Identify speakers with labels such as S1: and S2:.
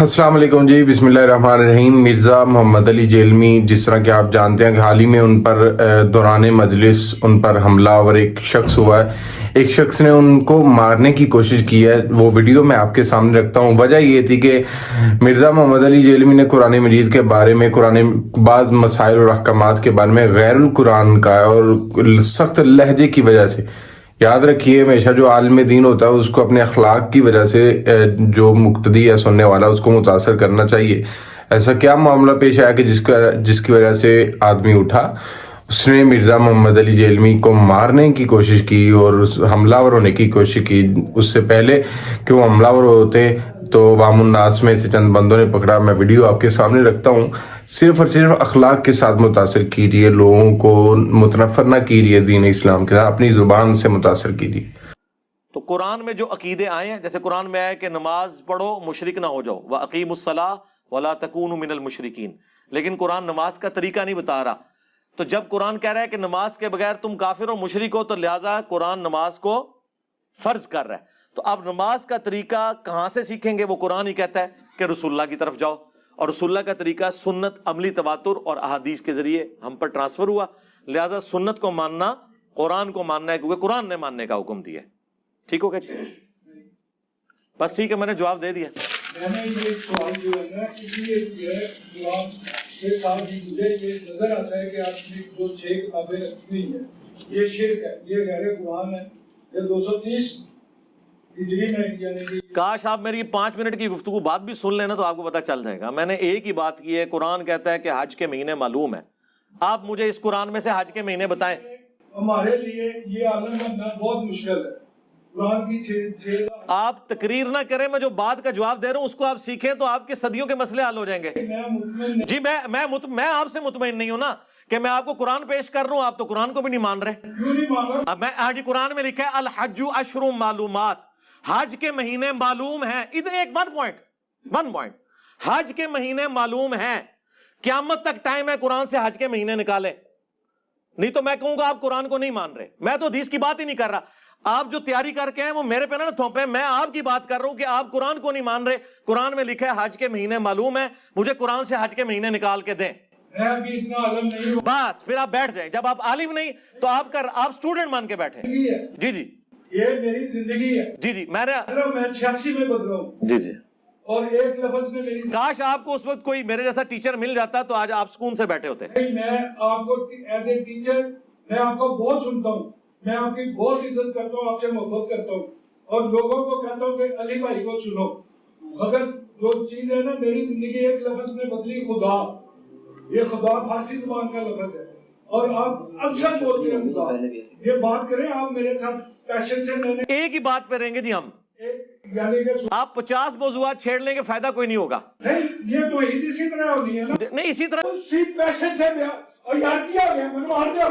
S1: अस्सलाम वालेकुम जी, बिस्मिल्लाहिर्रहमानिर्रहीम। मिर्ज़ा मोहम्मद अली जेलमी, जिस तरह कि आप जानते हैं कि हाल ही में उन पर दौरान मजलिस उन पर हमला और एक शख्स हुआ है। एक शख्स ने उनको मारने की कोशिश की है। वो वीडियो मैं आपके सामने रखता हूँ। वजह ये थी कि मिर्ज़ा मोहम्मद अली जेलमी ने कुरान मजीद के बारे में, कुरान बाज़ मसाइल और अहकामात के बारे में गैरुल कुरान का और सख्त लहजे की वजह से, याद रखिए हमेशा जो आलिम दीन होता है उसको अपने अखलाक की वजह से जो मुक्तदी है सुनने वाला उसको मुतासर करना चाहिए। ऐसा क्या मामला पेश आया कि जिसकी वजह से आदमी उठा, उसने मिर्ज़ा मोहम्मद अली जेलमी को मारने की कोशिश की और हमलावर होने की कोशिश की। उससे पहले कि वो हमलावर होते तो वामुन्नास में से चंद बंदों ने पकड़ा। मैं वीडियो आपके सामने रखता हूँ। सिर्फ और सिर्फ अखलाक के साथ मुतासर कीजिए, लोगों को मुतनफ़र ना कीजिए, दीन इस्लाम के साथ अपनी ज़ुबान से मुतासर कीजिए।
S2: तो कुरान में जो अकीदे आए हैं, जैसे कुरान में आया कि नमाज पढ़ो मुशरिक ना हो जाओ, व अकीमुस्सलाह वला तकूनु मिनल मुशरिकीन, लेकिन कुरान नमाज का तरीका नहीं बता रहा। तो जब कुरान कह रहा है कि नमाज के बगैर तुम काफिर हो, मुशरिक हो, तो लिहाजा कुरान नमाज को फर्ज कर रहा है। तो अब नमाज का तरीका कहां से सीखेंगे? वो कुरान ही कहता है कि रसूलुल्लाह की तरफ जाओ, और रसूलुल्लाह का तरीका सुन्नत, अमली तवातुर और अहादीस के जरिए हम पर ट्रांसफर हुआ। लिहाजा सुन्नत को मानना, कुरान को मानना है, क्योंकि कुरान ने मानने का हुक्म दिया। ठीक हो गया जी? बस ठीक है, मैंने जवाब दे दिया।
S3: मैंने ये सवाल जो है ना, इसलिए जवाब के साथ ही मुझे ये नजर आता है कि आपने जो 6 किताबें रखी हुई है ये शिर्क है, ये गैर कुरान है, ये 230 हिजरी में, यानी कि
S2: काश आप मेरी 5 मिनट की गुफ्तगू बात भी सुन लेना तो आपको पता चल जाएगा। मैंने एक ही बात की है, कुरान कहता है कि हज के महीने मालूम है। आप मुझे इस कुरान में से हज के महीने बताएं।
S3: हमारे लिए ये आलम बनना बहुत मुश्किल है। कुरान की 6
S2: आप तकरीर ना करें, मैं जो बात का जवाब दे रहा हूं उसको आप सीखें तो आपके सदियों के मसले हल हो जाएंगे। जी मैं आपसे मुतमईन नहीं हूं ना कि मैं आपको कुरान पेश कर रहा हूं, आप तो कुरान को भी नहीं मान रहे।
S3: क्यों नहीं मान रहा?
S2: अब मैं आज कुरान में लिखा है अल हज्जु अशरुम मालूमात, हज के महीने मालूम है। इधर एक वन पॉइंट, हज के महीने मालूम है। क़यामत तक टाइम है, कुरान से हज के महीने निकाले, नहीं तो मैं कहूंगा आप कुरान को नहीं मान रहे। मैं तो हदीस की बात ही नहीं कर रहा। आप जो तैयारी करके हैं वो मेरे पे ना थोपे। मैं आपकी बात कर रहा हूं कि आप कुरान को नहीं मान रहे। कुरान में लिखा है हज के महीने मालूम है, मुझे कुरान से हज के महीने निकाल के दें।
S3: मैं अभी इतना आलम नहीं हूं।
S2: बस फिर आप बैठ जाए। जब आप आलिम नहीं तो आप स्टूडेंट मान के बैठे। जी जी
S3: ये मेरी जिंदगी है।
S2: जी जी मैं
S3: 86 में बदला हूं
S2: जी जी।
S3: और एक लफ्ज में मेरी
S2: काश आपको उस वक्त कोई मेरे जैसा टीचर मिल जाता तो आज आप सुकून से बैठे होते।
S3: मैं आपको एज ए टीचर मैं आपको बहुत सुनता हूँ, मैं आपकी बहुत इज्जत करता हूँ, आपसे मोहब्बत करता हूँ और लोगों को कहता हूँ कि अली भाई को सुनो। मगर जो चीज है ना, मेरी जिंदगी एक लफ्ज में बदली, खुदा। ये खुदा फारसी जुबान का लफ्ज है और आप अक्सर बोलते हैं खुदा। ये बात करें आप मेरे साथ पैशन से। मैंने एक
S2: ही बात पे रहेंगे जी हम,
S3: यानी कि
S2: आप 50 मौजूआत छेड़ लेंगे, फायदा कोई नहीं होगा।
S3: नहीं, ये तो इसी तरह होनी है ना।
S2: नहीं इसी तरह
S3: उसी पैशन से और यार किया गया, मैंने मार दिया,